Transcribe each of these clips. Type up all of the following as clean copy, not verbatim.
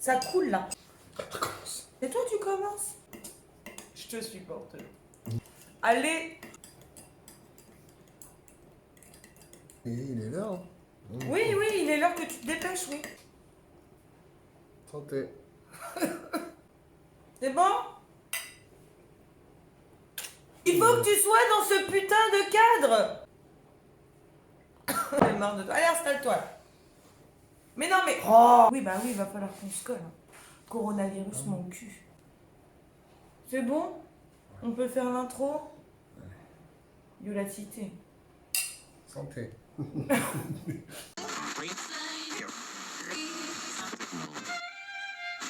Ça coule là. Commence. Et toi, tu commences. Je te supporte. Allez. Et il est là. Hein. Oui, oui, il est l'heure que tu te dépêches, oui. Santé. C'est bon? Il faut que tu sois dans ce putain de cadre. J'en ai marre de toi. Allez, installe-toi. Mais non, mais... Oh. Oui, bah oui, il va falloir qu'on se colle. Coronavirus, mon cul. C'est bon? On peut faire l'intro? De la cité. Santé.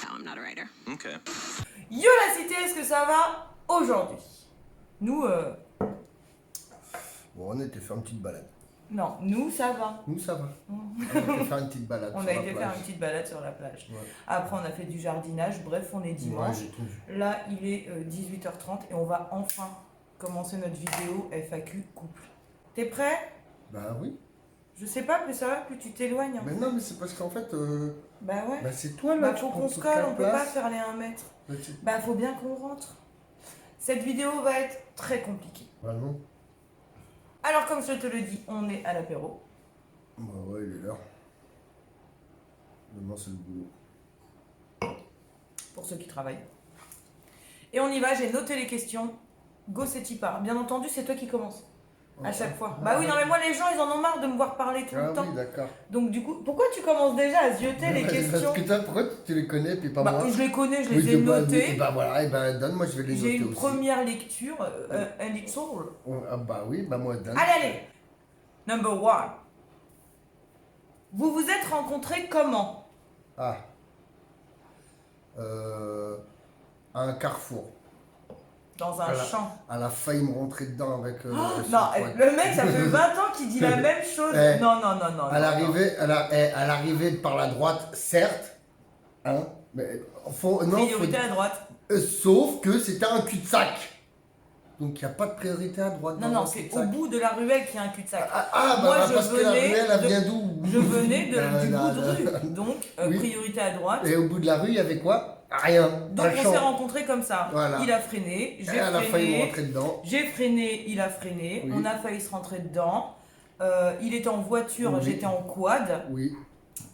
I'm not a writer. Okay. Yo la cité, est-ce que ça va aujourd'hui? Nous, Bon, on était faire une petite balade. non, nous ça va. Nous, ça va. On a été faire une petite balade. On sur a la été faire plage. une petite balade sur la plage. Ouais. Après, on a fait du jardinage. Bref, on est Ouais, dimanche. j'ai tout vu. Là, il est 18h30 et on va enfin commencer notre vidéo FAQ couple. T'es prêt? Bah oui. Je sais pas, plus ça va, plus tu t'éloignes. Mais non, mais c'est parce qu'en fait, Bah ouais. bah c'est toi là. Bah tu faut prends qu'on se toute colle, la on peut pas place. faire les 1 mètre. Bah, Bah faut bien qu'on rentre. Cette vidéo va être très compliquée. bah non. Alors comme je te le dis, on est à l'apéro. Bah ouais, il est l'heure. Demain, c'est le boulot. Pour ceux qui travaillent. Et on y va, j'ai noté les questions. Go, c'est y part. Bien entendu, c'est toi qui commences. À chaque fois. Bah oui, non mais moi les gens ils en ont marre de me voir parler tout Ah le temps. oui, d'accord. Donc du coup, pourquoi tu commences déjà à zioter les questions? Parce que toi, pourquoi tu les connais puis pas Bah moi? je les connais, je Oui, les ai bah, oui, notées. et bah voilà, et bah donne, moi je vais les noter J'ai une aussi. première lecture, un little. Ah bah oui, bah moi donne. Allez. Number 1. Vous vous êtes rencontrés comment? Ah. À un carrefour. Dans un champ. Elle a failli me rentrer dedans avec. Oh, son non, poing. le mec, ça fait 20 ans qu'il dit la même chose. Eh, Non, non, non, non. Elle non, arrivait, elle arrivait par la droite, certes. Hein, mais faut, non, Priorité à droite. sauf que c'était un cul-de-sac. Donc il n'y a pas de priorité à droite. Non, dans non, un c'est au cul-de-sac. bout de la ruelle qu'il y a un cul-de-sac. Ah, Moi, bah je parce que la venais ruelle, elle de- vient d'où? Je venais du Là, bout de là. rue. Donc, Oui. priorité à droite. Et au bout de la rue, il y avait quoi? Rien. Donc, Un on champ. s'est rencontrés comme ça. Voilà. Il a freiné, j'ai Elle a failli me freiné. rentrer dedans. J'ai freiné, il a freiné. Oui. On a failli se rentrer dedans. Il était en voiture, Oui. j'étais en quad. Oui,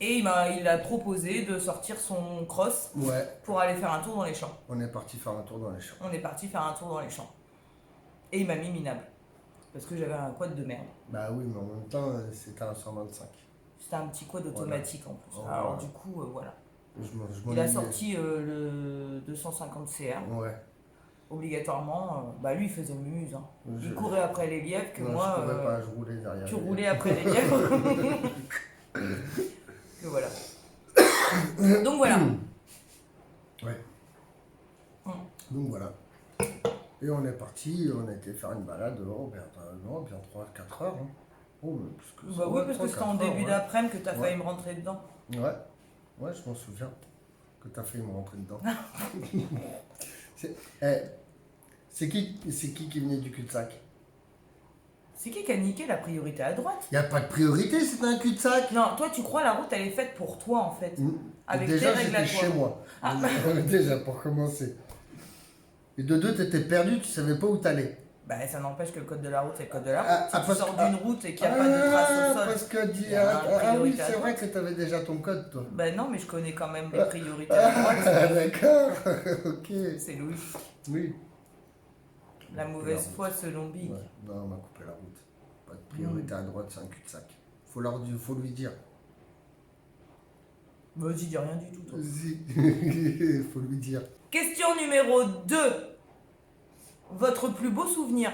Et il a proposé de sortir son cross ouais. pour aller faire un tour dans les champs. On est parti faire un tour dans les champs. On est parti faire un tour dans les champs. Et il m'a mis minable. Parce que j'avais un quad de merde. Bah oui, mais en même temps, c'était un 125. C'était un petit quad automatique en plus. Voilà. Alors du coup, voilà. Je Il a m'ennuyais. sorti le 250 CR. Ouais. Obligatoirement, bah lui il faisait le mumuse. Hein. Je- Il courait après les lièvres que Non, moi. je courais pas, je roulais derrière. Tu les- roulais après les lièvres. Que voilà. Donc voilà. Ouais. Mm. Donc voilà. Et on est parti, on a été faire une balade, bien 3-4 heures. Hein. Oh, mais plus que ça. Bah oui, parce que c'était en 3-4 heures, début ouais. d'après-midi que t'as Ouais. failli me rentrer dedans. Ouais, ouais, je m'en souviens que t'as failli me rentrer dedans. c'est c'est qui venait du cul-de-sac? C'est qui a niqué la priorité à droite? Y a pas de priorité, c'est un cul-de-sac. Non, toi tu crois la route elle est faite pour toi en fait. Avec Déjà, tes règles à j'étais toi. chez moi. Ah. Déjà, pour commencer. Et de deux, t'étais perdu, tu savais pas où t'allais. Bah ça n'empêche que le code de la route c'est le code de la route. Ah, Si ah, tu parce sors que- d'une route et qu'il n'y a pas de trace au sol. Parce que il y a un oui, priorité à c'est vrai droite. que t'avais déjà ton code, toi. Bah non, mais je connais quand même les priorités à droite. Ah, d'accord, ok. C'est logique. Oui. La mauvaise foi selon Big. Ouais. Non, on m'a coupé la route. Pas de priorité à droite, c'est un cul-de-sac. Faut lui dire. Vas-y, dis rien du tout toi. Si. Faut lui dire. Question numéro 2. Votre plus beau souvenir?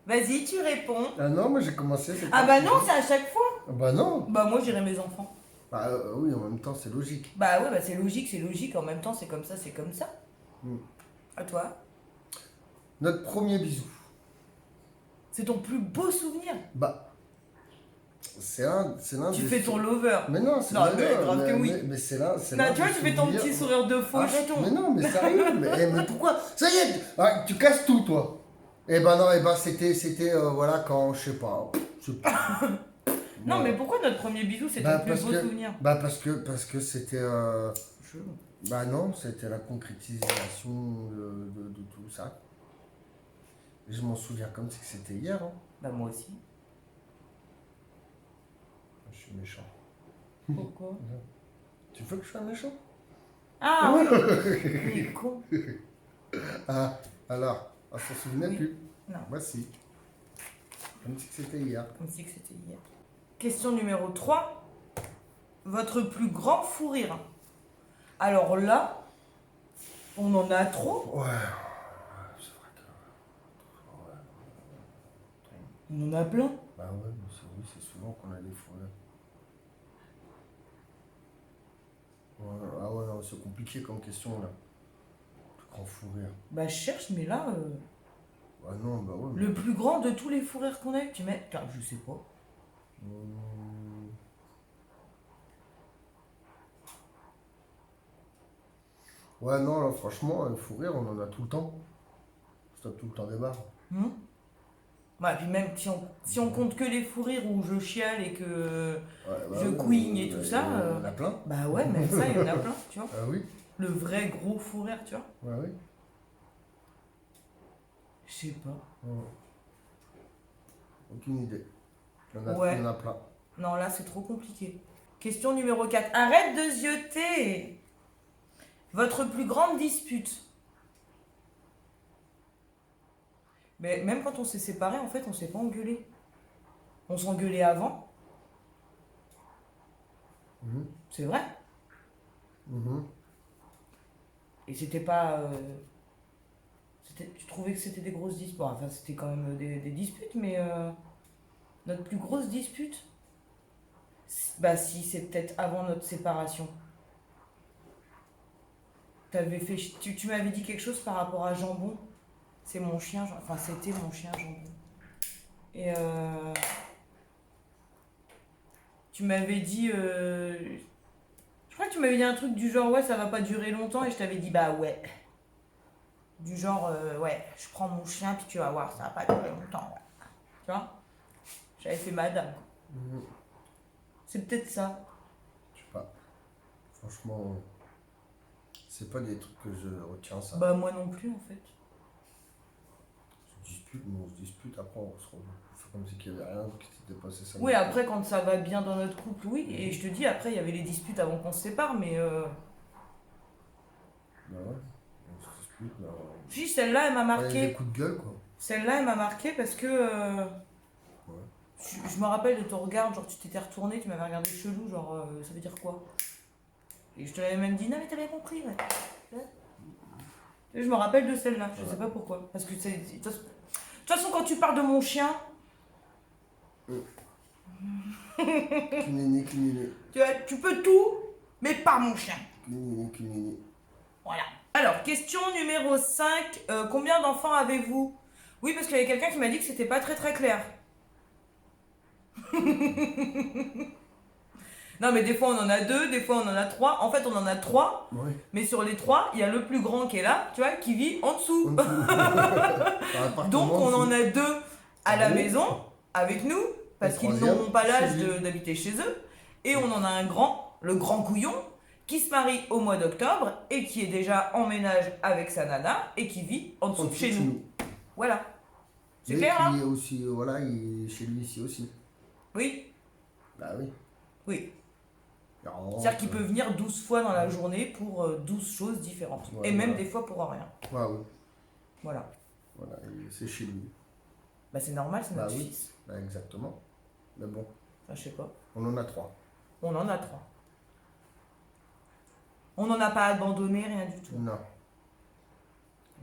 Vas-y, tu réponds. Ah non, moi j'ai commencé. c'est Ah pas- bah non, c'est à chaque fois. Ah bah non. Bah moi j'irai mes enfants. Bah oui, en même temps, c'est logique. Bah ouais, bah c'est logique, en même temps c'est comme ça, c'est comme ça. Mm. À toi. Notre premier bisou. C'est ton plus beau souvenir. Bah. C'est l'un Tu des- fais ton lover. Mais non, c'est Non, mais grave que oui. Mais c'est là. Non, tu vois, tu fais ton petit sourire de Arrête, faucheton. mais non, mais sérieux, mais pourquoi? Ça y est, tu casses tout, toi. Eh ben non, c'était, voilà, quand, je sais pas. Non, Voilà. mais pourquoi notre premier bisou, c'était Bah, le plus parce beau que- souvenir? Parce que c'était. Bah non, c'était la concrétisation de tout ça. Et je m'en souviens comme si c'était hier. Hein. Bah, moi aussi. Je suis méchant. Pourquoi? Tu veux que je sois méchant? Ah oui! Il est con. Ah, alors, on s'en souvenait Oui. plus. Non. Voici. Comme si c'était hier. Comme si que c'était hier. Question numéro 3. Votre plus grand fou rire. Alors là, on en a trop. Ouais, c'est vrai que. Ouais. On en a plein. Bah ouais, mais oui, c'est souvent qu'on a des fous rires. Ouais, ah ouais, non, c'est compliqué comme question là. Plus grand fou rire. Bah, je cherche, mais là, Ah non, bah ouais. le plus grand de tous les fous rires qu'on a eu, tu mets. Car je sais pas. Hum. Ouais, non, là, franchement, le fou rire, on en a tout le temps. Stop tout le temps des barres. Ouais, puis même si on compte que les fous rires où je chiale et que. Ouais, bah Je ouais, couigne et tout ça, Il y en a plein. Bah ouais, même ça, il y en a plein, tu vois. Ah oui, Le vrai gros fou rire, tu vois. ouais, oui. Je sais pas. Ouais. Aucune idée. Ouais. Il y en a plein. Non, là, c'est trop compliqué. Question numéro 4. Arrête de zioter. Votre plus grande dispute. Mais même quand on s'est séparés, en fait, on s'est pas engueulé. On s'engueulait avant, Mhm. c'est vrai. Mhm. Et c'était pas. Tu trouvais que c'était des grosses disputes. Bon, enfin, c'était quand même des disputes, mais notre plus grosse dispute, bah si, c'est peut-être avant notre séparation. Tu m'avais dit quelque chose par rapport à Jambon. C'est mon chien, enfin c'était mon chien Jambon. Et tu m'avais dit, je crois que tu m'avais dit un truc du genre ouais ça va pas durer longtemps et je t'avais dit bah ouais. Du genre ouais je prends mon chien puis tu vas voir ça va pas durer longtemps. Ouais. Tu vois? J'avais fait madame. Mhm. C'est peut-être ça. Je sais pas. Franchement, c'est pas des trucs que je retiens ça. Bah moi non plus en fait. On se dispute, mais on se dispute, après on se fait comme si qu'il y avait rien qui s'était passé ça. Oui après quand ça va bien dans notre couple oui et je te dis après il y avait les disputes avant qu'on se sépare mais Bah ouais, on se dispute, bah, si celle-là elle m'a il y a des marqué. coups de gueule quoi. Celle-là elle m'a marqué parce que Ouais. je me rappelle de ton regard, genre tu t'étais retourné, tu m'avais regardé chelou, genre ça veut dire quoi? Et je te l'avais même dit, non mais t'avais compris, ouais. Et je me rappelle de celle-là, je sais pas pourquoi. Parce que c'est. De toute façon, quand tu parles de mon chien, Cunini, cunini. tu peux tout, mais pas mon chien. Cunini, cunini. Voilà. Alors, question numéro 5. Combien d'enfants avez-vous? Oui, parce qu'il y avait quelqu'un qui m'a dit que c'était pas très très clair. Non, mais des fois on en a 2, des fois on en a 3. En fait, on en a 3, Ouais. mais sur les 3, il y a le plus grand qui est là, tu vois, qui vit en dessous. En dessous. Par appartement, Donc, on en dessous. a 2 à la maison, avec nous, parce Le qu'ils troisième, n'auront pas l'âge chez lui. d'habiter chez eux. Et on en a un grand, le grand couillon, qui se marie au mois d'octobre et qui est déjà en ménage avec sa nana et qui vit en dessous de chez nous. Voilà. C'est Mais clair, qui hein? est aussi, voilà, il est chez lui ici aussi. Oui. Bah oui. Oui. Il rentre, C'est-à-dire qu'il peut venir 12 fois dans la journée pour 12 choses différentes. Ouais, et même voilà. des fois pour rien. Ouais, oui. Voilà. Voilà, c'est chez lui. Bah c'est normal, c'est Bah notre oui. fils. Bah exactement. Mais bon, Enfin, je sais pas. on en a 3. On en a 3. On n'en a pas abandonné, rien du tout. Non.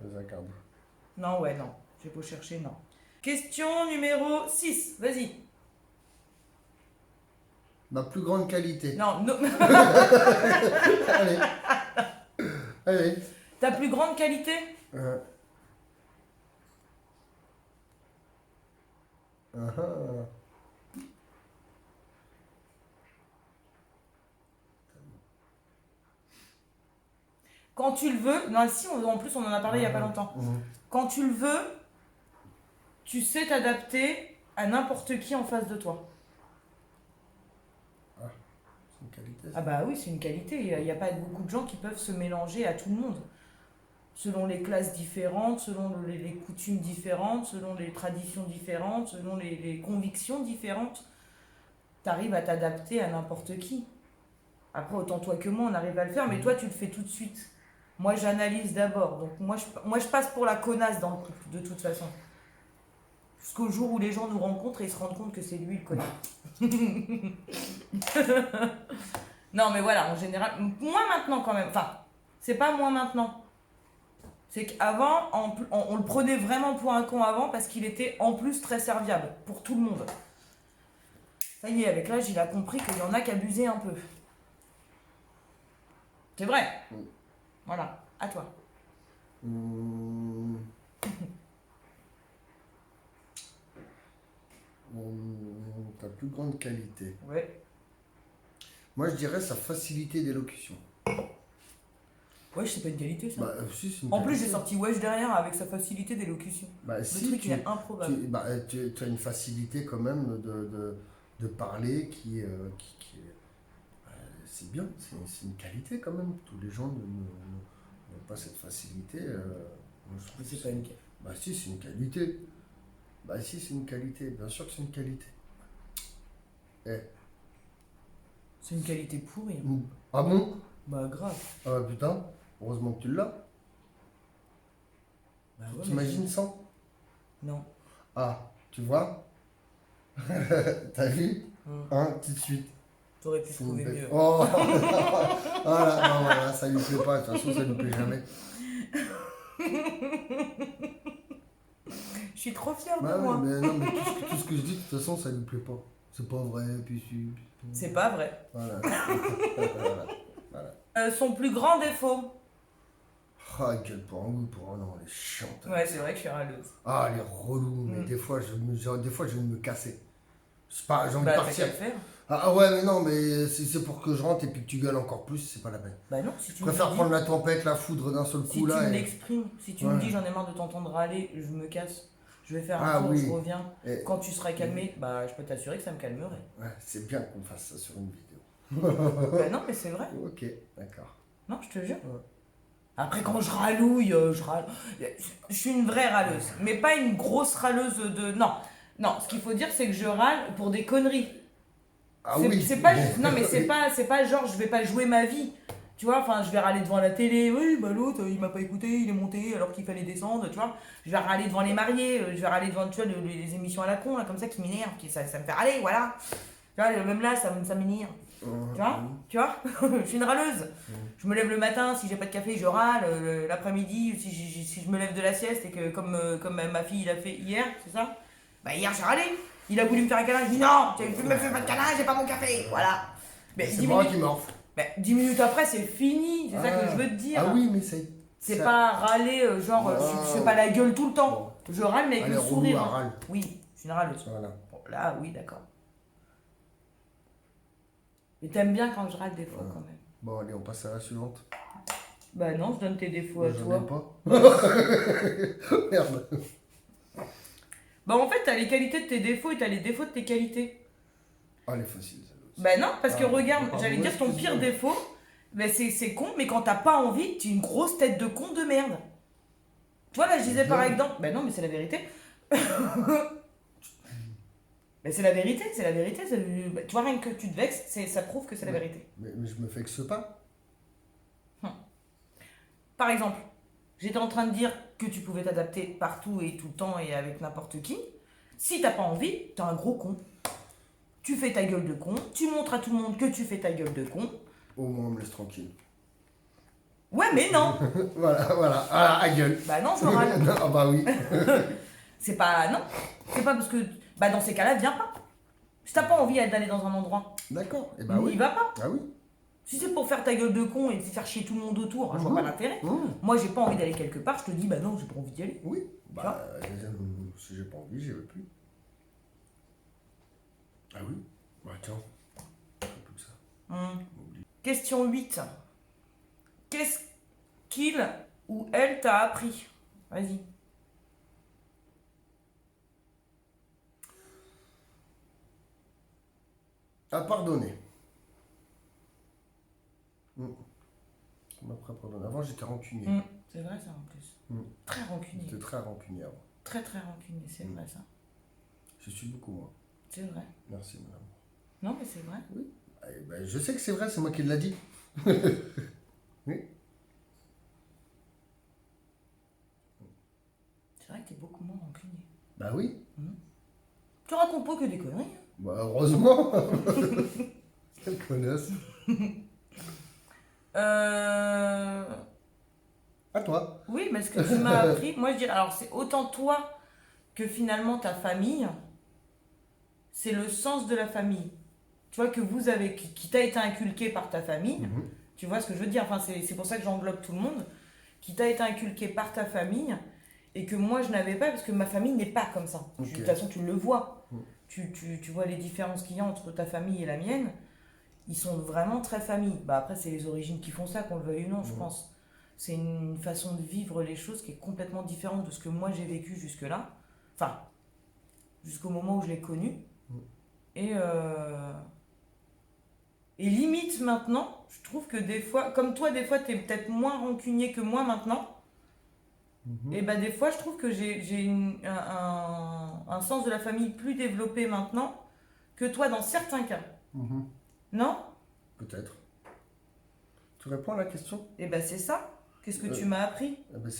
Les incarnes. Non, ouais, non. J'ai beau chercher, non. Question numéro 6. Vas-y. Ma plus grande qualité. Non, non. Allez. Allez. Ta plus grande qualité? Ah. Quand tu le veux. Non, si, en plus, on en a parlé il y a pas longtemps. Mhm. Quand tu le veux, tu sais t'adapter à n'importe qui en face de toi. qualité. Ah bah oui, c'est une qualité. Il n'y a pas beaucoup de gens qui peuvent se mélanger à tout le monde. Selon les classes différentes, selon les coutumes différentes, selon les traditions différentes, selon les convictions différentes, tu arrives à t'adapter à n'importe qui. Après, autant toi que moi, on arrive à le faire, mais toi, tu le fais tout de suite. Moi, j'analyse d'abord. Donc, moi, je passe pour la connasse dans le couple, de toute façon. Jusqu'au jour où les gens nous rencontrent et ils se rendent compte que c'est lui le connard. Non, mais voilà, en général, moins maintenant quand même. Enfin, c'est pas moins maintenant. C'est qu'avant, on le prenait vraiment pour un con avant parce qu'il était en plus très serviable pour tout le monde. Ça y est, avec l'âge, il a compris qu'il y en a qui abusaient un peu. C'est vrai. Voilà, à toi. Ta plus grande qualité. Ouais. Moi, je dirais sa facilité d'élocution. Wesh, c'est pas une qualité ça. Bah, si, c'est une En plus, qualité. j'ai sorti wesh derrière avec sa facilité d'élocution. Bah, Le si, truc, il est improbable. tu as une facilité quand même de parler c'est bien, c'est une qualité quand même. Tous les gens n'ont pas cette facilité. Moi, je trouve Mais c'est que pas une qualité. Bah si, c'est une qualité. Bah si, c'est une qualité. Bien sûr que c'est une qualité. Eh. C'est une qualité pourrie. Ah bon? Bah grave. Ah bah putain, heureusement que tu l'as. Bah ouais, T'imagines sans? Non. Ah, tu vois? T'as vu? Hein, tout de suite. T'aurais pu C'est trouver une belle- mieux. Oh voilà, non, voilà, ça lui plaît pas, de toute façon ça lui plaît jamais. Je suis trop fière Bah de oui, moi. mais non, mais tout ce que je dis, de toute façon ça lui plaît pas. C'est pas vrai, puis C'est pas vrai. Voilà. Son plus grand défaut. Ah, gueule pour un oui, pour un non, elle est chiante. Ouais, c'est vrai que je suis râleuse. Ah, elle est relou, mais des fois je vais me casser. C'est pas, j'ai envie de Bah t'as partir. qu'à le faire. Ah ouais, mais non, mais si c'est pour que je rentre et puis que tu gueules encore plus, c'est pas la peine. Bah non, si tu Je me préfère dis, prendre la tempête, la foudre d'un seul si coup tu là. me Et... l'exprimes, si tu Ouais. me dis j'en ai marre de t'entendre râler, je me casse. Je vais faire un Ah tour, oui. je reviens. Et- Quand tu seras calmé, bah je peux t'assurer que ça me calmerait. Ouais, c'est bien qu'on fasse ça sur une vidéo. Bah non, mais c'est vrai. Ok, d'accord. Non, je te jure. Ouais. Après, quand je râlouille, je râle. Je suis une vraie râleuse. Mais pas une grosse râleuse de. Non. Non, ce qu'il faut dire, c'est que je râle pour des conneries. Ah C'est- oui. c'est pas, non, mais c'est pas genre je vais pas jouer ma vie. Tu vois, enfin, je vais râler devant la télé. Oui, bah l'autre, il m'a pas écouté, il est monté alors qu'il fallait descendre, tu vois. Je vais râler devant les mariés, je vais râler devant, tu vois, les émissions à la con, là, comme ça, qui m'énervent, ça me fait râler, voilà. Tu vois, même là, ça m'énerve. Tu vois, je suis une râleuse. Je me lève le matin, si j'ai pas de café, je râle. L'après-midi, si je me lève de la sieste et que comme ma fille l'a fait hier, c'est ça. Bah hier j'ai râlé. Il a voulu me faire un câlin, je dis non, tu me fais pas de câlin, j'ai pas mon café, voilà. Mais C'est 10 moi minutes, qui m'offre. 10 minutes après c'est fini, c'est ça que je veux te dire. Ah oui, mais c'est. C'est ça- pas râler, genre je fais pas la gueule tout le temps. Je râle mais avec Elle le est relou, sourire. elle hein. râle. Oui, je suis une râleuse. Voilà. Bon, là, oui, d'accord. Mais t'aimes bien quand je râle des fois Ouais. quand même. Bon, allez, on passe à la suivante. Bah non, je donne tes défauts à J'en toi. ai pas. Merde. Bah en fait, t'as les qualités de tes défauts et t'as les défauts de tes qualités. Ah, elle est facile, celle-là. Bah non, parce que Ah, regarde, ah, j'allais ouais, dire ton pire excuse-moi. défaut, bah c'est con, mais quand t'as pas envie, t'es une grosse tête de con de merde. Tu vois, là, je disais par Bien. exemple, bah non, mais c'est la vérité. Mais c'est la vérité, c'est la vérité. Bah, tu vois, rien que tu te vexes, ça prouve que c'est la vérité. Mais je me vexe pas. Par exemple, j'étais en train de dire que tu pouvais t'adapter partout et tout le temps et avec n'importe qui. Si t'as pas envie, t'es un gros con. Tu fais ta gueule de con, tu montres à tout le monde que tu fais ta gueule de con. Au moins, on me laisse tranquille. Ouais, mais non. Voilà. Ah, à gueule. Bah non, je râle. Non, ah bah oui. C'est pas... Non. C'est pas parce que... Bah dans ces cas-là, viens pas. Si t'as pas envie d'aller dans un endroit, D'accord. Et bah n'y oui. va pas. Ah oui. Si c'est pour faire ta gueule de con et te faire chier tout le monde autour, je vois pas l'intérêt. Moi, j'ai pas envie d'aller quelque part, je te dis, bah non, j'ai pas envie d'y aller. Oui. Bah, si j'ai pas envie, j'y vais plus. Ah oui. Bah tiens. Comme ça. Question 8. Qu'est-ce qu'il ou elle t'a appris? Vas-y. À pardonner. Comme après, pardon. Avant, j'étais rancunier. C'est vrai ça en plus. Mm. Très rancunier. J'étais très rancunier avant. Très très rancunier, c'est vrai ça. Je suis beaucoup moins. C'est vrai. Merci, madame. Non mais c'est vrai. Oui. Eh ben, je sais que c'est vrai, c'est moi qui l'ai dit. Oui. C'est vrai que t'es beaucoup moins rancunier. Bah oui. Tu racontes pas que des conneries. Hein. Bah heureusement. Quelle connasse. À toi. Oui, mais ce que tu m'as appris, moi je dirais, alors c'est autant toi que finalement ta famille, c'est le sens de la famille. Tu vois, que vous avez, qui t'a été inculqué par ta famille, tu vois ce que je veux dire, enfin c'est pour ça que j'englobe tout le monde, qui t'a été inculqué par ta famille, et que moi je n'avais pas, parce que ma famille n'est pas comme ça. De toute façon, tu le vois. Tu vois les différences qu'il y a entre ta famille et la mienne, ils sont vraiment très famille. Bah après, c'est les origines qui font ça, qu'on le veuille ou non, je pense. C'est une façon de vivre les choses qui est complètement différente de ce que moi j'ai vécu jusque-là. Enfin, jusqu'au moment où je l'ai connu. Et limite maintenant, je trouve que des fois, comme toi, des fois, t'es peut-être moins rancunier que moi maintenant. Et bah des fois, je trouve que j'ai un sens de la famille plus développé maintenant que toi dans certains cas. Non? Peut-être. Tu réponds à la question? Et bah c'est ça. Qu'est-ce que tu m'as appris? Ben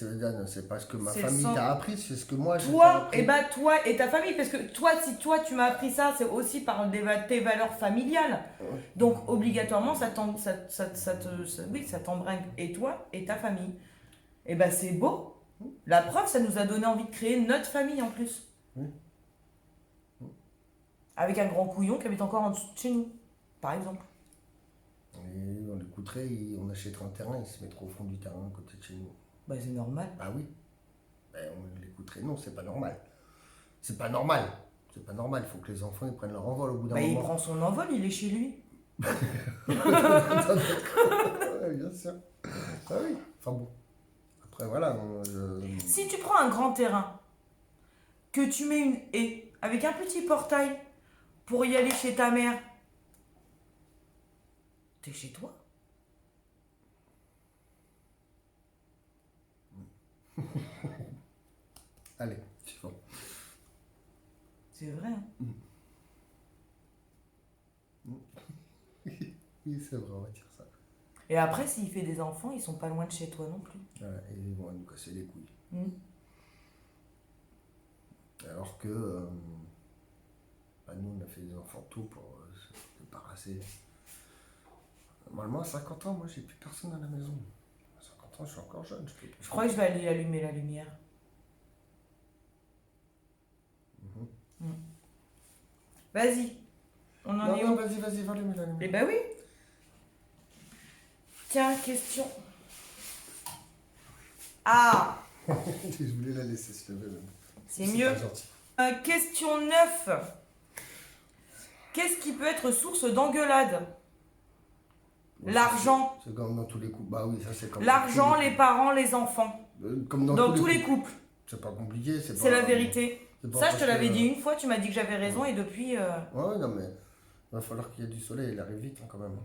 c'est parce que ma C'est famille sans- t'a appris, c'est ce que moi j'ai Toi, appris. et bah toi et ta famille, parce que toi, si toi tu m'as appris ça, c'est aussi par tes valeurs familiales. Donc obligatoirement, ça t'embringue et toi et ta famille. Et bah c'est beau. La preuve, ça nous a donné envie de créer notre famille en plus. Avec un grand couillon qui habite encore en dessous de chez nous, par exemple. Et on l'écouterait, on achèterait un terrain, il se mettrait au fond du terrain à côté de chez nous. Bah c'est normal. Ah oui. Ben, on l'écouterait. Non, c'est pas normal. C'est pas normal. C'est pas normal. Il faut que les enfants ils prennent leur envol au bout d'un Bah il moment. prend son envol, il est chez lui. Ouais, bien sûr. Ah oui. Enfin bon. Après voilà. Si tu prends un grand terrain, que tu mets une haie avec un petit portail pour y aller chez ta mère, t'es chez toi. Allez, c'est bon. C'est vrai. Hein. Oui, c'est vrai, on va dire ça. Et après, s'il fait des enfants, ils sont pas loin de chez toi non plus. Ouais, et ils vont nous casser les couilles. Alors que bah, nous, on a fait des enfants tôt pour se débarrasser. Normalement, à 50 ans, moi, j'ai plus personne à la maison. À 50 ans, je suis encore jeune. Je crois que je vais aller allumer la lumière. Vas-y. On en est Non, où? vas-y, va allumer la lumière. Eh ben oui. Tiens, question. Ah, Je voulais la laisser se lever. c'est mieux. Pas gentil. Question 9. Qu'est-ce qui peut être source d'engueulade? L'argent. C'est comme dans tous les couples. Bah oui, ça c'est comme. L'argent, dans tous les parents, les enfants. comme Dans tous les couples. C'est pas compliqué, c'est pas. C'est la vérité. c'est pas Ça, je parce te l'avais que- dit une fois, tu m'as dit que j'avais raison et depuis... Ouais, non, mais. Il va falloir qu'il y ait du soleil, il arrive vite hein, quand même.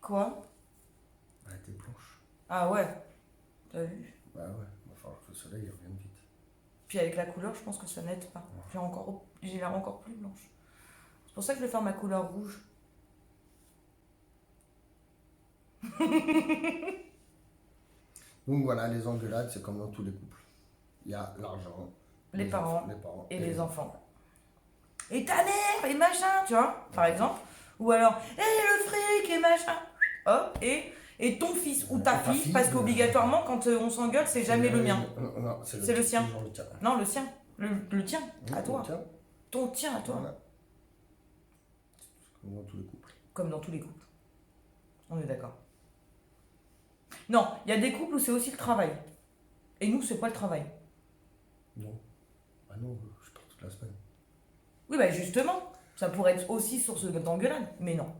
Quoi? Bah, t'es blanche. Ah ouais. T'as vu? Bah ouais, il va falloir que le soleil il revienne vite. Puis avec la couleur, je pense que ça n'aide pas. J'ai l'air encore plus blanche. C'est pour ça que je vais faire ma couleur rouge. Donc voilà, les engueulades, c'est comme dans tous les couples. Il y a l'argent, Les parents et les enfants. enfants. Et ta mère et machin, tu vois, par exemple. Ou alors, le fric et machin. Hop, et ton fils ou ta fille, parce qu'obligatoirement, quand on s'engueule, c'est jamais le mien. Non, C'est le sien. toujours le tien. Non, le sien. Le tien, à toi. Le tien. Ton tien à toi. Voilà. Comme dans tous les couples. Comme dans tous les couples. On est d'accord. Non, il y a des couples où c'est aussi le travail. Et nous, c'est pas le travail. Non. Bah non, je pars toute la semaine. Oui, bah justement, ça pourrait être aussi source d'engueulade, mais non.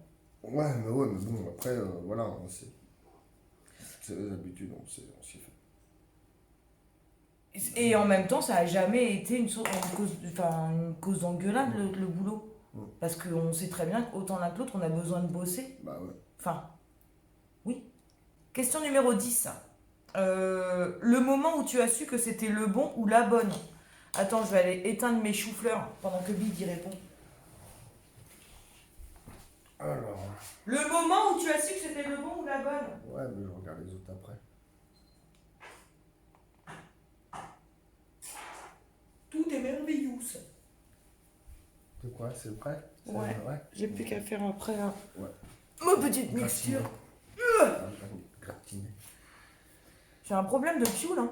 Ouais, mais bon, après, voilà, c'est les habitudes, on s'y fait. Et en même temps, ça a jamais été une cause d'engueulade, le boulot. Parce qu'on sait très bien qu'autant l'un que l'autre, on a besoin de bosser. Bah ouais. Enfin, Oui. Question numéro 10. Le moment où tu as su que c'était le bon ou la bonne. Attends, je vais aller éteindre mes choux-fleurs pendant que Big y répond. Alors. Le moment où tu as su que c'était le bon ou la bonne. Ouais, mais je regarde les autres après. Tout est merveilleux. De quoi? C'est vrai? C'est Ouais. vrai. J'ai plus qu'à faire après Ouais. ma petite mixture. Gratiné. J'ai un problème de piou là.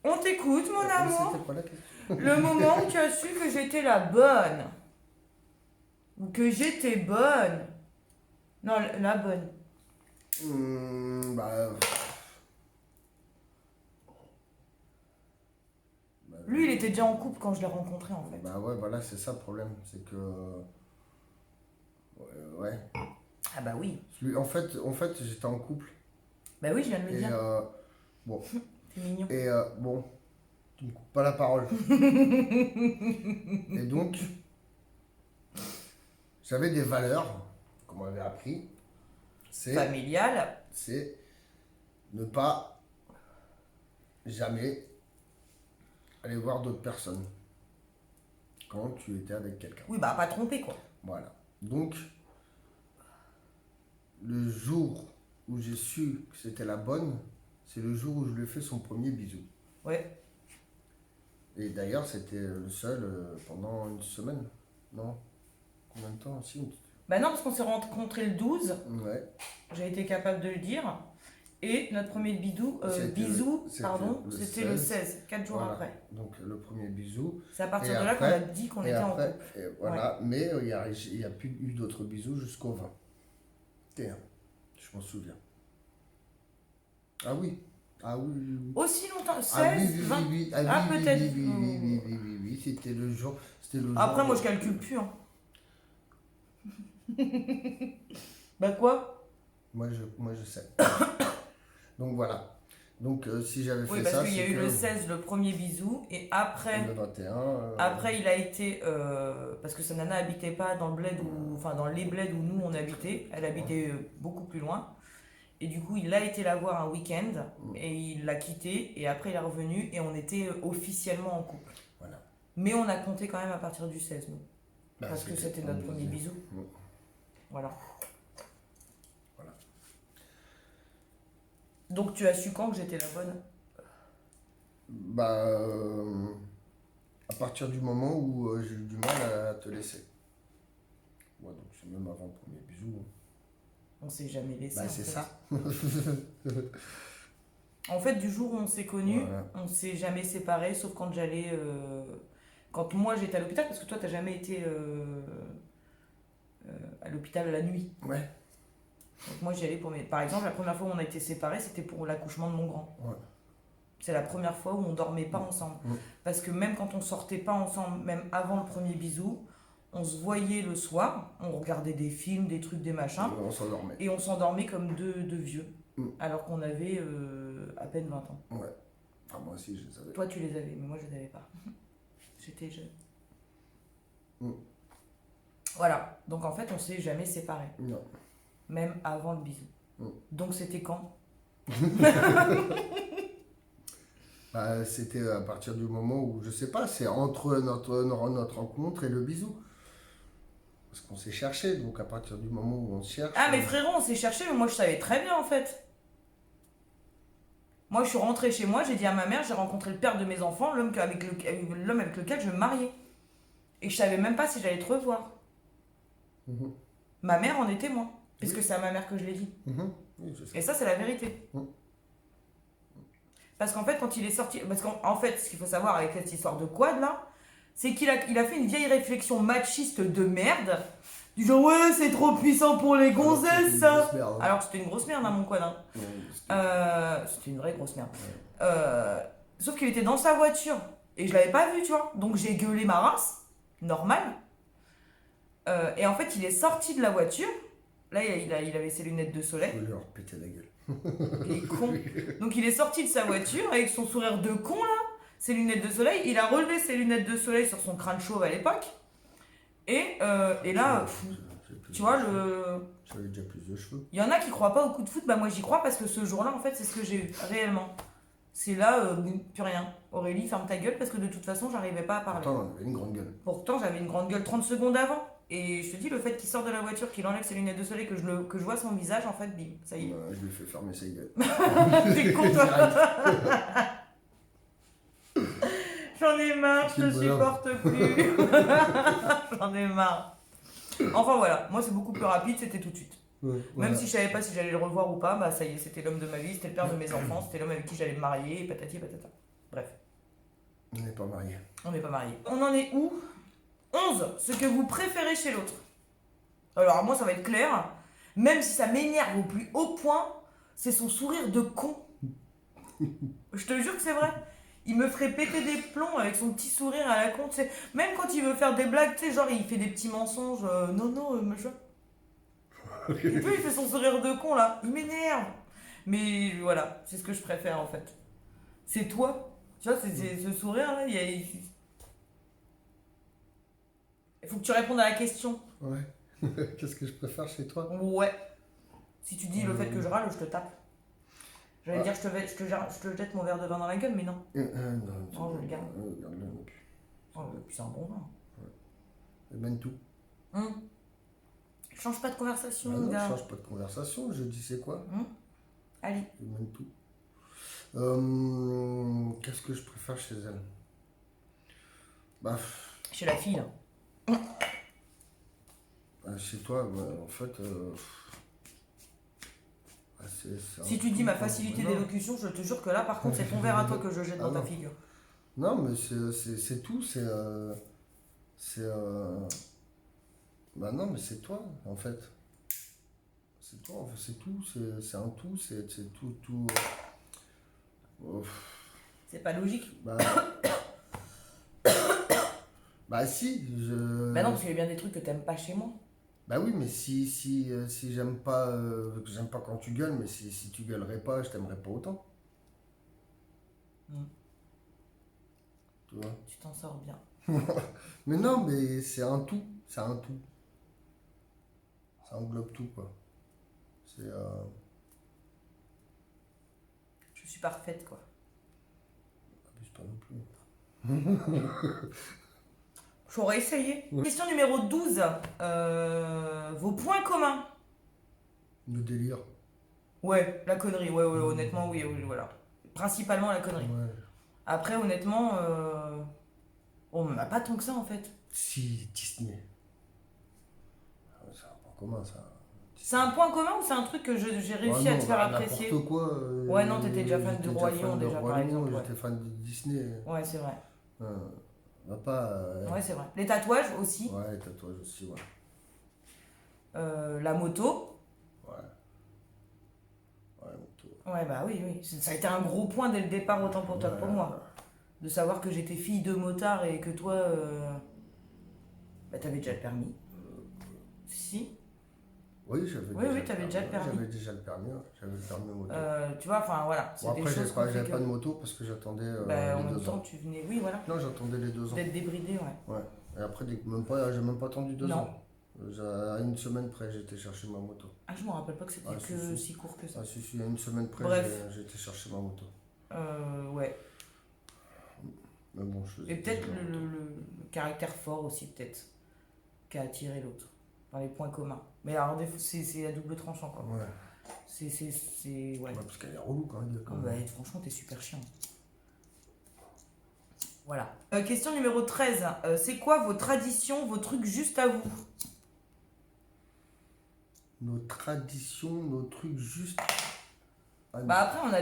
On t'écoute, mon amour. C'était quoi la question? Le moment où tu as su que j'étais la bonne. Ou que j'étais bonne. Non, la bonne. Bah. Lui, il était déjà en couple quand je l'ai rencontré en fait. Bah ouais, voilà, c'est ça le problème. C'est que. Ouais. Ah bah oui. En fait, j'étais en couple. Bah oui, je viens de le Et dire. bon. C'est mignon. Et bon, tu me coupes pas la parole. Et donc, j'avais des valeurs qu'on m'avait appris. Familial. C'est ne pas jamais aller voir d'autres personnes quand tu étais avec quelqu'un. Oui, bah pas tromper quoi. Voilà. Donc, le jour où j'ai su que c'était la bonne, c'est le jour où je lui ai fait son premier bisou. Ouais. Et d'ailleurs, c'était le seul pendant une semaine. Non? Combien de temps? Si. Bah non, parce qu'on s'est rencontrés le 12. Ouais. J'ai été capable de le dire. Et notre premier bisou, c'était le 16, 4 jours Voilà. après. Donc le premier bisou. C'est à partir Et de là qu'on après- a dit qu'on Et était en après, couple. et voilà. Mais il n'y a plus eu d'autres bisous jusqu'au 20. Je m'en souviens. Ah oui. Ah oui, oui, oui. Aussi longtemps, 16, Ah oui, oui, 20. oui, oui. Ah, oui, peut-être. Oui, oui, oui, oui, oui, oui, oui. C'était le jour. Après, moi, je calcule plus. Hein. Bah quoi? Moi, je sais. Donc voilà. Donc si j'avais Oui, fait parce ça, qu'il y a c'est eu que le 16, le premier bisou. Et après, le 21. après il a été... parce que sa nana habitait pas dans le bled où... Enfin, dans les bleds où nous, on habitait. Elle habitait beaucoup plus loin. Et du coup, il a été la voir un week-end. Et il l'a quitté. Et après, il est revenu. Et on était officiellement en couple. Voilà. Mais on a compté quand même à partir du 16, nous. Bah, Parce que c'était notre premier bisou. Voilà. Voilà. Donc tu as su quand que j'étais la bonne? Bah, à partir du moment où j'ai eu du mal à te laisser. Ouais, donc c'est même avant le premier bisou. On s'est jamais laissé. Bah, en c'est fait. ça. En fait, du jour où on s'est connus, Voilà. on s'est jamais séparés, sauf quand j'allais. Quand moi j'étais à l'hôpital, parce que toi t'as jamais été à l'hôpital la nuit. Ouais. Donc moi j'y allais pour mes. Par exemple, la première fois où on a été séparés, c'était pour l'accouchement de mon grand. Ouais. C'est la première fois où on dormait pas ensemble. Parce que même quand on sortait pas ensemble, même avant le premier bisou, on se voyait le soir, on regardait des films, des trucs, des machins, On s'endormait. et on s'endormait comme deux vieux, alors qu'on avait à peine 20 ans. Ouais. Enfin, moi aussi, je les avais. Toi tu les avais, mais moi je les avais pas. J'étais jeune. Voilà, donc en fait on s'est jamais séparés, Non. même avant le bisou. Donc c'était quand? Bah, c'était à partir du moment où, je sais pas, c'est entre notre rencontre et le bisou. Parce qu'on s'est cherché, donc à partir du moment où on se cherche. Ah mais frérot, on s'est cherché, mais moi je savais très bien en fait. Moi je suis rentrée chez moi, j'ai dit à ma mère, j'ai rencontré le père de mes enfants, l'homme avec lequel je vais me marier. Et je savais même pas si j'allais te revoir. Ma mère en est témoin, puisque c'est à ma mère que je l'ai dit. Oui, je sais. Et ça c'est la vérité. Parce qu'en fait quand il est sorti, parce qu'en fait ce qu'il faut savoir avec cette histoire de quad là, c'est qu'il a fait une vieille réflexion machiste de merde, du genre ouais c'est trop puissant pour les gonzesses ça. Alors que c'était une grosse merde hein, mon quad hein. C'était une vraie grosse merde. Sauf qu'il était dans sa voiture et je l'avais pas vu tu vois, donc j'ai gueulé ma race, normal. Et en fait il est sorti de la voiture, là il avait ses lunettes de soleil. Je vais leur péter la gueule. Il est con. Donc il est sorti de sa voiture avec son sourire de con là, ses lunettes de soleil, il a relevé ses lunettes de soleil sur son crâne chauve à l'époque. Et là, plus Tu vois, de cheveux. J'avais déjà plus de cheveux. il y en a qui croient pas au coup de foot, bah moi j'y crois parce que ce jour-là, en fait, c'est ce que j'ai eu, réellement. C'est là, boum, plus rien. Aurélie, ferme ta gueule parce que de toute façon, j'arrivais pas à parler. Pourtant, on avait une grande gueule. Pourtant, j'avais une grande gueule 30 secondes avant. Et je te dis, le fait qu'il sort de la voiture, qu'il enlève ses lunettes de soleil, que je vois son visage, en fait, bim, ça y est. Je lui ai fait fermer sa gueule. T'es con, toi. J'en ai marre, je te Quel bonheur. supporte plus. J'en ai marre. Enfin voilà, moi c'est beaucoup plus rapide, c'était tout de suite. Ouais, Même si je savais pas si j'allais le revoir ou pas, bah ça y est, c'était l'homme de ma vie, c'était le père de mes enfants, c'était l'homme avec qui j'allais me marier, et patati et patata. Bref, On n'est pas mariés. on n'est pas mariés. On en est où 11. Ce que vous préférez chez l'autre. Alors moi ça va être clair, même si ça m'énerve au plus haut point, c'est son sourire de con. Je te jure que c'est vrai. Il me ferait péter des plombs avec son petit sourire à la con, tu sais. Même quand il veut faire des blagues, tu sais, genre il fait des petits mensonges, non, machin. Et puis il fait son sourire de con là, il m'énerve. Mais voilà, c'est ce que je préfère en fait. C'est toi. Tu vois, c'est ce sourire là, il faut que tu répondes à la question. Ouais. Qu'est-ce que je préfère chez toi? Ouais. Si tu dis le fait que je râle, je te tape. J'allais dire je te jette mon verre de vin dans la gueule, mais non. Non, Oh, je le garde. Garde-le. Oh, puis c'est un bon vin. Et mène tout. Change pas de conversation, Ah non, gars. je change pas de conversation, je dis c'est quoi? Allez. Et mène tout. Qu'est-ce que je préfère chez elle? Bah, Chez la fille, là. chez toi, en fait. Si tu dis ma facilité d'élocution, je te jure que là, par contre, c'est ton verre à toi que je jette dans ta figure. Non, mais c'est tout, bah non, mais c'est toi, en fait. C'est toi, en fait, c'est tout, c'est un tout, c'est tout. C'est pas logique. Bah si, Bah non, parce qu'il y a bien des trucs que t'aimes pas chez moi. Bah oui, mais si j'aime pas, j'aime pas quand tu gueules, mais si tu gueulerais pas, je t'aimerais pas autant. Tu vois? Tu t'en sors bien. Mais non, mais c'est un tout, c'est un tout. Ça englobe tout, quoi. C'est... Je suis parfaite, quoi. Abuse pas non plus. J'aurais essayé. Ouais. Question numéro 12. Vos points communs. Le délire. Ouais, la connerie. Ouais, honnêtement, oui, voilà. Principalement la connerie. Ouais. Après, honnêtement, on n'en a pas tant que ça, en fait. Si, Disney. C'est un point commun, ça. C'est un point commun ou c'est un truc que j'ai réussi à te faire apprécier? N'importe quoi. Ouais, non, t'étais déjà fan du j'étais Roi fan Lion, de déjà, Roi par Lion, exemple, ouais. J'étais fan de Disney. Ouais, c'est vrai. On va pas... Ouais, c'est vrai. Les tatouages aussi. Ouais, les tatouages aussi, ouais. La moto. Ouais. Ouais, moto. Ouais, bah oui. Ça a été un gros point dès le départ, autant pour toi que pour moi. De savoir que j'étais fille de motard et que toi, bah t'avais déjà le permis. Si. Oui, j'avais t'avais déjà le permis. J'avais déjà le permis, ouais. J'avais le permis moto. Tu vois, enfin voilà. Bon, après, j'avais pas de moto parce que j'attendais en les même 2 temps, ans. tu venais. Oui, voilà. Non, j'attendais les 2 ans. D'être débridé, ouais. Ouais. Et après, j'ai même pas attendu 2 ans. À une semaine près, j'étais chercher ma moto. Ah, je me rappelle pas que c'était si court que ça. Ah, si, à une semaine près, j'étais chercher ma moto. Ouais. Mais bon, je faisais Et peut-être déjà la moto. le caractère fort aussi, peut-être, qui a attiré l'autre. Dans les points communs. Mais alors, des fois, c'est à double tranchant, quoi. Ouais. Ouais. Ouais, parce qu'elle est relou quand même. Bah, franchement, t'es super chiant. Voilà. Question numéro 13. C'est quoi vos traditions, vos trucs juste à vous? Nos traditions, nos trucs juste. Bah, après, on a.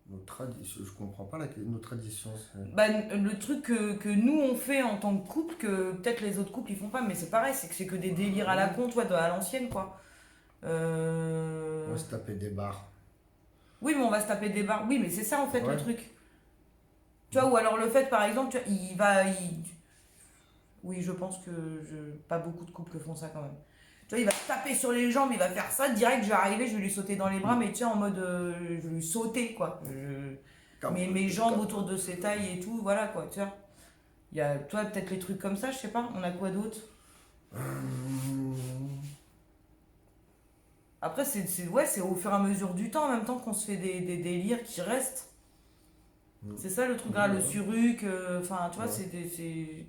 Nos traditions, je comprends pas nos traditions. Bah, le truc que nous on fait en tant que couple, que peut-être les autres couples ils font pas, mais c'est pareil, c'est que des délires à la con, toi, à l'ancienne, quoi. On va se taper des barres. Oui, mais on va se taper des barres. Oui, mais c'est ça en fait le truc. Tu vois, ou alors le fait, par exemple, tu vois, oui, je pense que pas beaucoup de couples font ça quand même. Tu vois, il va taper sur les jambes, il va faire ça, direct, je vais arriver, je vais lui sauter dans les bras, mais tu sais, en mode, je vais lui sauter, quoi. Mes jambes autour de ses tailles et tout, voilà, quoi, tu vois. Il y a, toi, peut-être les trucs comme ça, je sais pas, on a quoi d'autre? Après, c'est au fur et à mesure du temps, en même temps qu'on se fait des délires qui restent. C'est ça le truc, là, le Ouais. suruc, enfin, tu vois, Ouais. c'est.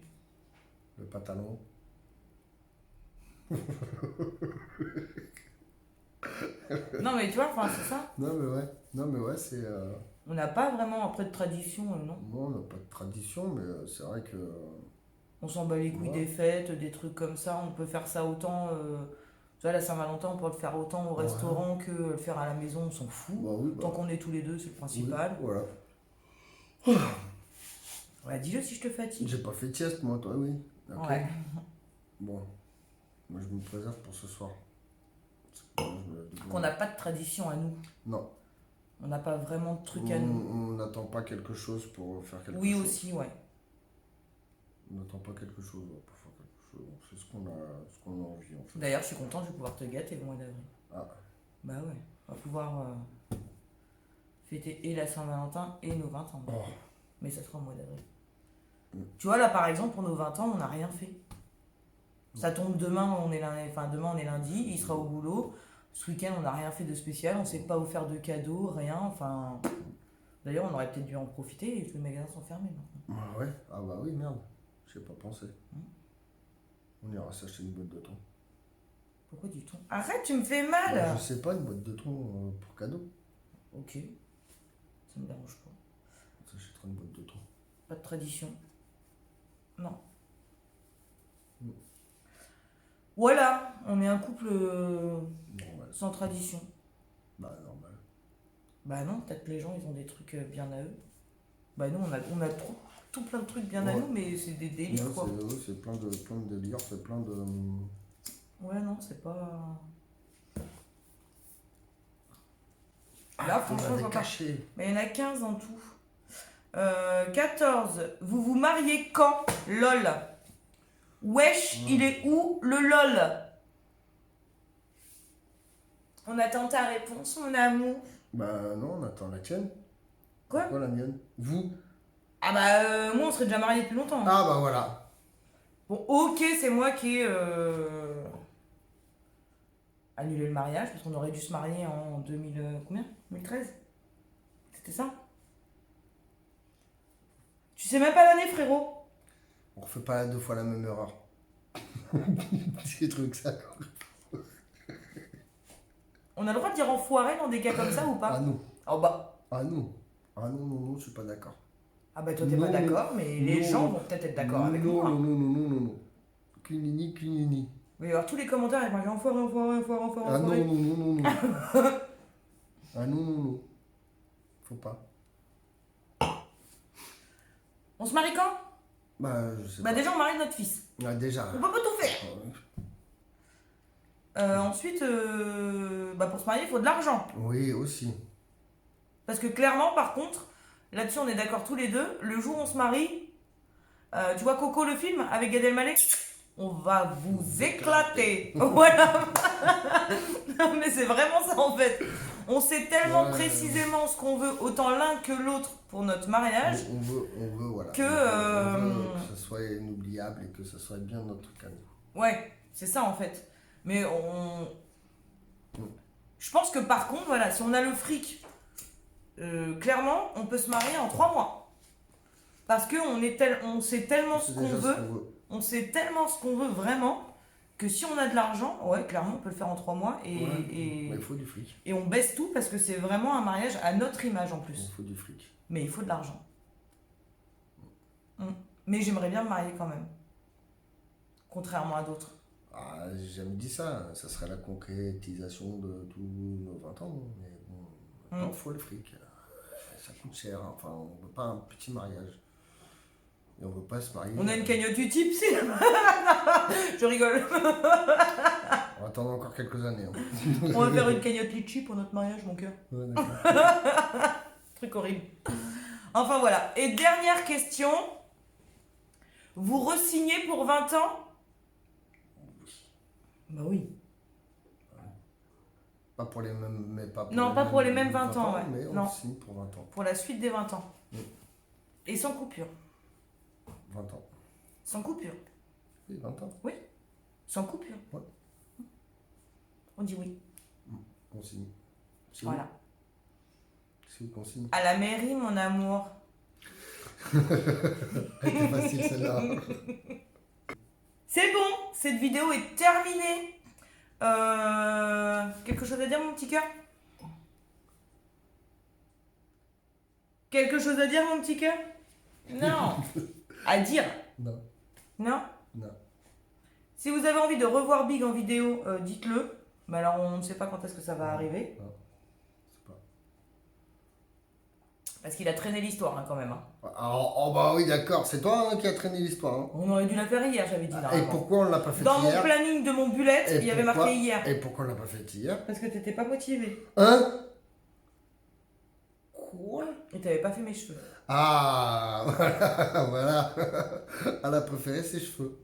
Le pantalon. Non, mais tu vois, enfin, c'est ça. Non, mais ouais, c'est. On n'a pas vraiment, après, de tradition, non. Moi, on n'a pas de tradition, mais c'est vrai que. On s'en bat les couilles Ouais. des fêtes, des trucs comme ça. On peut faire ça autant. Tu vois, la Saint-Valentin, on peut le faire autant au Ouais. restaurant que le faire à la maison, on s'en fout. Bah oui, Tant bah. qu'on est tous les deux, c'est le Oui, principal. voilà. Ouais, dis-le si je te fatigue. J'ai pas fait de sieste, moi, toi, oui. Ok. Ouais. Bon. Moi, je me préserve pour ce soir. Moi, je me lève de bonne Qu'on heure. n'a pas de tradition à nous. Non. On n'a pas vraiment de truc à nous. On n'attend pas quelque chose pour faire quelque Oui, chose. aussi, ouais. On n'attend pas quelque chose pour faire quelque chose. C'est ce qu'on a envie, en fait. D'ailleurs, je suis content, je vais pouvoir te gâter le mois d'avril. Ah. Bah ouais. On va pouvoir fêter et la Saint-Valentin et nos 20 ans. Oh. Mais ça sera au mois d'avril. Mm. Tu vois, là, par exemple, pour nos 20 ans, on n'a rien fait. Ça tombe demain, demain on est lundi, il sera au boulot. Ce week-end, on n'a rien fait de spécial, on s'est pas offert de cadeaux, rien. Enfin, d'ailleurs, on aurait peut-être dû en profiter et tous les magasins sont fermés maintenant. Ah ouais. Ah bah oui, merde. J'ai pas pensé. On ira s'acheter une boîte de thon. Pourquoi du thon? Arrête, tu me fais Bah, mal! je sais pas, une boîte de thon pour cadeau. Ok, ça me dérange pas. On s'achètera une boîte de thon. Pas de tradition. Non. Mm. Voilà, on est un couple Normal. sans tradition. Bah normal. Bah non, peut-être que les gens ils ont des trucs bien à eux. Bah nous on a tout plein de trucs bien à Ouais. nous, mais c'est des délires Ouais, quoi. c'est plein de délires, c'est plein de. Ouais, non, c'est pas. Là, franchement, je vois pas. caché. Mais il y en a 15 en tout. 14. Vous vous mariez quand? LOL. Wesh, Ouais. il est où le LOL? On attend ta réponse, mon amour. Bah non, on attend la tienne. Quoi? Pourquoi la mienne? Vous? Ah bah, moi, on serait déjà mariés depuis longtemps. Ah bah voilà. Bon, ok, c'est moi qui ai annulé le mariage, parce qu'on aurait dû se marier en 2000, combien? 2013? C'était ça? Tu sais même pas l'année, frérot? On refait pas deux fois la même erreur. Petit truc ça. On a le droit de dire enfoiré dans des cas comme ça ou Ah pas? non. Oh bah. Ah non. Ah non, non, non, je suis pas d'accord. Ah bah toi t'es Non, pas d'accord, mais les non, gens non. vont peut-être être d'accord avec non, moi. non, non, non, non, non, non. Cunini, cunini. Il va y avoir tous les commentaires, ils vont dire enfoiré, enfoiré, enfoiré, enfoiré, Ah non, enfoiré. non, non, non, non. Ah non, non, non. Faut pas. On se marie quand? Bah, je sais Bah pas. déjà on marie notre fils. Ah, déjà. On peut pas tout faire. Ensuite, bah pour se marier, il faut de l'argent. Oui, aussi. Parce que clairement, par contre, là-dessus on est d'accord tous les deux, le jour où on se marie, tu vois Coco le film avec Gad Elmaleh, on va vous éclater. Voilà. Non, mais c'est vraiment ça en fait. On sait tellement Ouais. précisément ce qu'on veut, autant l'un que l'autre pour notre mariage. On veut, voilà. Que, On veut que ce soit inoubliable et que ce soit bien notre truc à nous. Ouais, c'est ça en fait. Mais je pense que par contre, voilà, si on a le fric, clairement, on peut se marier en 3 mois. Parce qu'on on sait tellement ce C'est qu'on déjà veut, ce qu'on veut. on sait tellement ce qu'on veut vraiment, que si on a de l'argent, ouais, clairement, on peut le faire en 3 mois Ouais. Mais il faut du fric. et on baisse tout parce que c'est vraiment un mariage à notre image en Il plus. faut du fric. Mais il faut de l'argent. Mais j'aimerais bien me marier quand même. Contrairement à d'autres. Ah, j'ai jamais dit ça. Ça serait la concrétisation de tous nos 20 ans. Mais bon, maintenant, il faut le fric. Ça coûte cher. Enfin, on veut pas un petit mariage. Et on veut pas se marier. On a une cagnotte utile, si. Je rigole. On va attendre encore quelques années. Hein. On va faire une cagnotte litchi pour notre mariage, mon cœur. Ouais, d'accord. Truc horrible. Enfin voilà. Et dernière question. Vous re-signez pour 20 ans? Bah oui. Pas pour les mêmes. Mais pas pour Non, les pas mêmes pour les mêmes 20 ans, ouais. Mais on Non. signe pour 20 ans. Pour la suite des 20 ans. Oui. Et sans coupure. 20 ans. Sans coupure. Oui, 20 ans. Sans coupure. Ouais. On dit oui. Consigne. C'est Voilà. où C'est où consigne? À la mairie, mon amour. Elle était facile celle-là. C'est bon, cette vidéo est terminée. Quelque chose à dire, mon petit cœur? Quelque chose à dire, mon petit cœur? Non. À dire? Non, Non? non. Si vous avez envie de revoir Big en vidéo, dites-le. Mais alors, on ne sait pas quand est-ce que ça va arriver. Non, c'est pas. Parce qu'il a traîné l'histoire, hein, quand même. Hein. Oh bah oui, d'accord, c'est toi hein, qui a traîné l'histoire. Hein. On aurait dû la faire hier, j'avais dit. Et Normalement. pourquoi on l'a pas fait Dans hier? mon planning de mon bullet, Et il y avait pourquoi- marqué hier. Et pourquoi on l'a pas fait hier? Parce que t'étais pas motivé. Hein? Quoi? Et t'avais pas fait mes cheveux. Ah, voilà, voilà. Elle a préféré ses cheveux.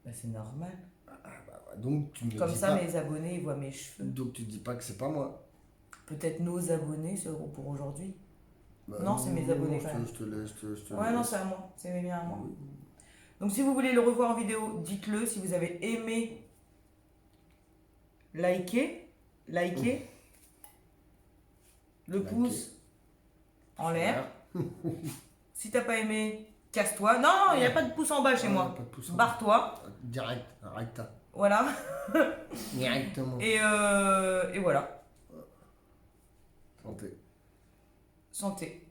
Bah, c'est normal. Bah, ouais, donc tu me Comme dis ça, pas. mes abonnés ils voient mes cheveux. Donc tu dis pas que c'est pas moi. Peut-être nos abonnés seront pour aujourd'hui. Bah, Non, c'est mes abonnés, quand même. Je te laisse, je te Ouais, laisse. non, c'est à moi. C'est mes biens à moi. Oui. Donc, si vous voulez le revoir en vidéo, dites-le. Si vous avez aimé, likez. Likez. Le Likez. pouce en l'air. Si t'as pas aimé, casse-toi. Non, il n'y a pas de pouce en bas chez Ouais, moi. pas de pouce en Barre-toi. Direct, arrête. Voilà. Directement. Et voilà. Santé. Santé.